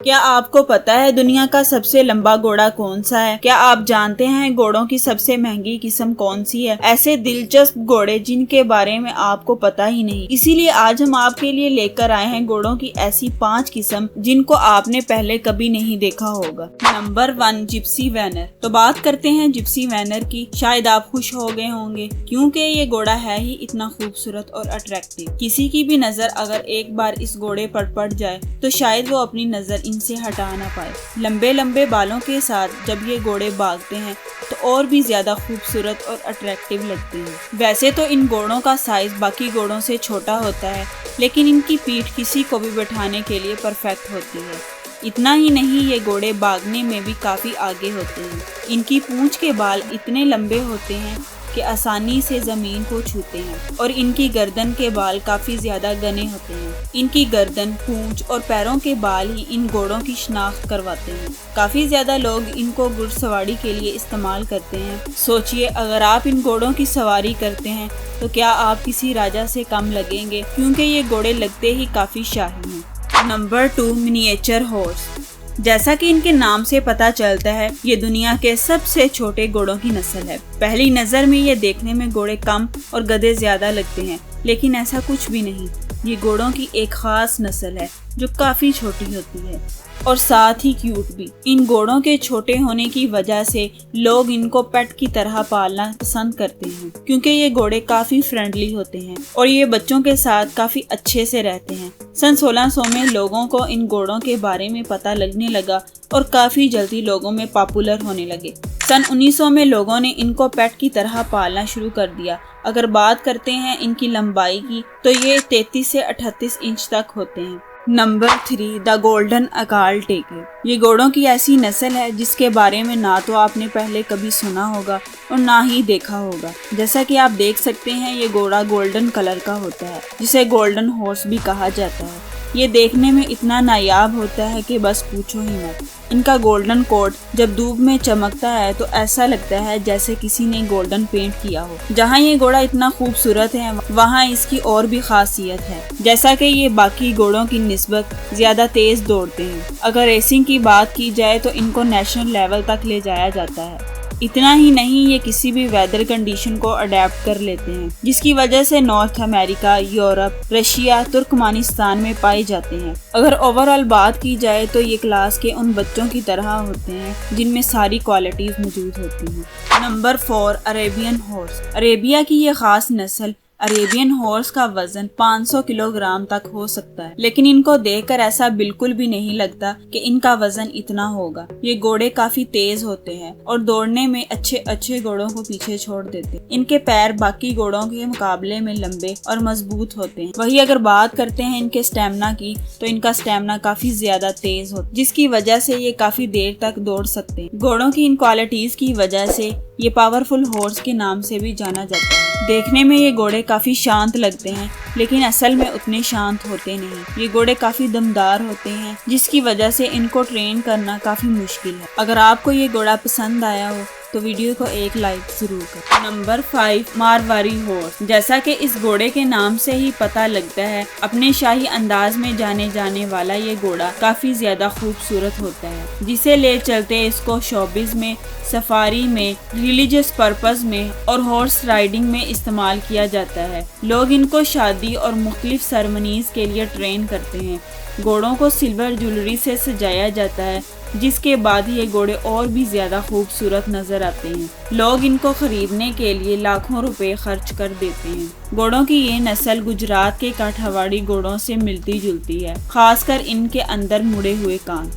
کیا آپ کو پتا ہے دنیا کا سب سے لمبا گھوڑا کون سا ہے؟ کیا آپ جانتے ہیں گھوڑوں کی سب سے مہنگی قسم کون سی ہے؟ ایسے دلچسپ گھوڑے جن کے بارے میں آپ کو پتا ہی نہیں، اسی لیے آج ہم آپ کے لیے لے کر آئے ہیں گھوڑوں کی ایسی 5 قسم جن کو آپ نے پہلے کبھی نہیں دیکھا ہوگا۔ Number 1، gypsy winner. تو بات کرتے ہیں جپسی وینر کی۔ شاید آپ خوش ہو گئے ہوں گے کیونکہ یہ گھوڑا ہے ہی اتنا خوبصورت اور اٹریکٹیو۔ کسی کی بھی نظر اگر ایک بار اس گھوڑے پر پڑ جائے تو شاید وہ اپنی نظر ان سے ہٹا نہ پائے۔ لمبے لمبے بالوں کے ساتھ جب یہ گھوڑے بھاگتے ہیں تو اور بھی زیادہ خوبصورت اور اٹریکٹیو لگتے ہیں۔ ویسے تو ان گھوڑوں کا سائز باقی گھوڑوں سے چھوٹا ہوتا ہے، لیکن ان کی پیٹھ کسی کو بھی بٹھانے کے لیے پرفیکٹ ہوتی ہے۔ اتنا ہی نہیں، یہ گھوڑے بھاگنے میں بھی کافی آگے ہوتے ہیں۔ ان کی پونچھ کے بال اتنے لمبے ہوتے ہیں کہ آسانی سے زمین کو چھوتے ہیں، اور ان کی گردن کے بال کافی زیادہ گھنے ہوتے ہیں۔ ان کی گردن، پونچھ اور پیروں کے بال ہی ان گھوڑوں کی شناخت کرواتے ہیں۔ کافی زیادہ لوگ ان کو گھڑ سواری کے لیے استعمال کرتے ہیں۔ سوچئے اگر آپ ان گھوڑوں کی سواری کرتے ہیں تو کیا آپ کسی راجا سے کم لگیں گے، کیونکہ یہ گھوڑے لگتے ہی کافی شاہی ہیں۔ Number 2، miniature horse. جیسا کہ ان کے نام سے پتہ چلتا ہے، یہ دنیا کے سب سے چھوٹے گھوڑوں کی نسل ہے۔ پہلی نظر میں یہ دیکھنے میں گھوڑے کم اور گدھے زیادہ لگتے ہیں، لیکن ایسا کچھ بھی نہیں۔ یہ گھوڑوں کی ایک خاص نسل ہے جو کافی چھوٹی ہوتی ہے اور ساتھ ہی کیوٹ بھی۔ ان گھوڑوں کے چھوٹے ہونے کی وجہ سے لوگ ان کو پیٹ کی طرح پالنا پسند کرتے ہیں، کیونکہ یہ گھوڑے کافی فرینڈلی ہوتے ہیں اور یہ بچوں کے ساتھ کافی اچھے سے رہتے ہیں۔ سن 1600 میں لوگوں کو ان گھوڑوں کے بارے میں پتہ لگنے لگا اور کافی جلدی لوگوں میں پاپولر ہونے لگے۔ سن 1900 میں لوگوں نے ان کو پیٹ کی طرح پالنا شروع کر دیا۔ اگر بات کرتے ہیں ان کی لمبائی کی تو یہ 33 سے 38 انچ تک ہوتے ہیں۔ نمبر 3، دا گولڈن اکال ٹیکر۔ یہ گھوڑوں کی ایسی نسل ہے جس کے بارے میں نہ تو آپ نے پہلے کبھی سنا ہوگا اور نہ ہی دیکھا ہوگا۔ جیسا کہ آپ دیکھ سکتے ہیں، یہ گھوڑا گولڈن کلر کا ہوتا ہے، جسے گولڈن ہارس بھی کہا جاتا ہے۔ یہ دیکھنے میں اتنا نایاب ہوتا ہے کہ بس پوچھو ہی مت۔ ان کا گولڈن کوٹ جب دھوپ میں چمکتا ہے تو ایسا لگتا ہے جیسے کسی نے گولڈن پینٹ کیا ہو۔ جہاں یہ گھوڑا اتنا خوبصورت ہے، وہاں اس کی اور بھی خاصیت ہے، جیسا کہ یہ باقی گھوڑوں کی نسبت زیادہ تیز دوڑتے ہیں۔ اگر ریسنگ کی بات کی جائے تو ان کو نیشنل لیول تک لے جایا جاتا ہے۔ اتنا ہی نہیں، یہ کسی بھی ویدر کنڈیشن کو اڈیپٹ کر لیتے ہیں، جس کی وجہ سے نارتھ امریکہ، یورپ، رشیا، ترکمانستان میں پائے جاتے ہیں۔ اگر اوورآل بات کی جائے تو یہ کلاس کے ان بچوں کی طرح ہوتے ہیں جن میں ساری کوالٹیز موجود ہوتی ہیں۔ Number 4، Arabian horse. عربیہ کی یہ خاص نسل عربین ہارس کا وزن 500 کلو گرام تک ہو سکتا ہے، لیکن ان کو دیکھ کر ایسا بالکل بھی نہیں لگتا کہ ان کا وزن اتنا ہوگا۔ یہ گھوڑے کافی تیز ہوتے ہیں اور دوڑنے میں اچھے گھوڑوں کو پیچھے چھوڑ دیتے ہیں۔ ان کے پیر باقی گھوڑوں کے مقابلے میں لمبے اور مضبوط ہوتے ہیں۔ وہی اگر بات کرتے ہیں ان کے سٹیمنا کی تو ان کا سٹیمنا کافی زیادہ تیز ہوتا ہے، جس کی وجہ سے یہ کافی دیر تک دوڑ سکتے ہیں۔ گھوڑوں کی ان کوالٹیز کی وجہ سے یہ پاورفل ہارس کے نام سے بھی جانا جاتا ہے۔ دیکھنے میں یہ گھوڑے کافی شانت لگتے ہیں، لیکن اصل میں اتنے شانت ہوتے نہیں۔ یہ گھوڑے کافی دمدار ہوتے ہیں، جس کی وجہ سے ان کو ٹرین کرنا کافی مشکل ہے۔ اگر آپ کو یہ گھوڑا پسند آیا ہو تو ویڈیو کو ایک لائک ضرور کریں۔ Number 5، Marwari horse. جیسا کہ اس گھوڑے کے نام سے ہی پتہ لگتا ہے، اپنے شاہی انداز میں جانے جانے والا یہ گھوڑا کافی زیادہ خوبصورت ہوتا ہے، جسے لے چلتے اس کو شوبز میں، سفاری میں، ریلیجیس پرپز میں اور ہارس رائڈنگ میں استعمال کیا جاتا ہے۔ لوگ ان کو شادی اور مختلف سیرمنیز کے لیے ٹرین کرتے ہیں۔ گھوڑوں کو سلور جویلری سے سجایا جاتا ہے، جس کے بعد یہ گھوڑے اور بھی زیادہ خوبصورت نظر آتے ہیں۔ لوگ ان کو خریدنے کے لیے لاکھوں روپے خرچ کر دیتے ہیں۔ گھوڑوں کی یہ نسل گجرات کے کاٹھیاواڑی گھوڑوں سے ملتی جلتی ہے، خاص کر ان کے اندر مڑے ہوئے کان۔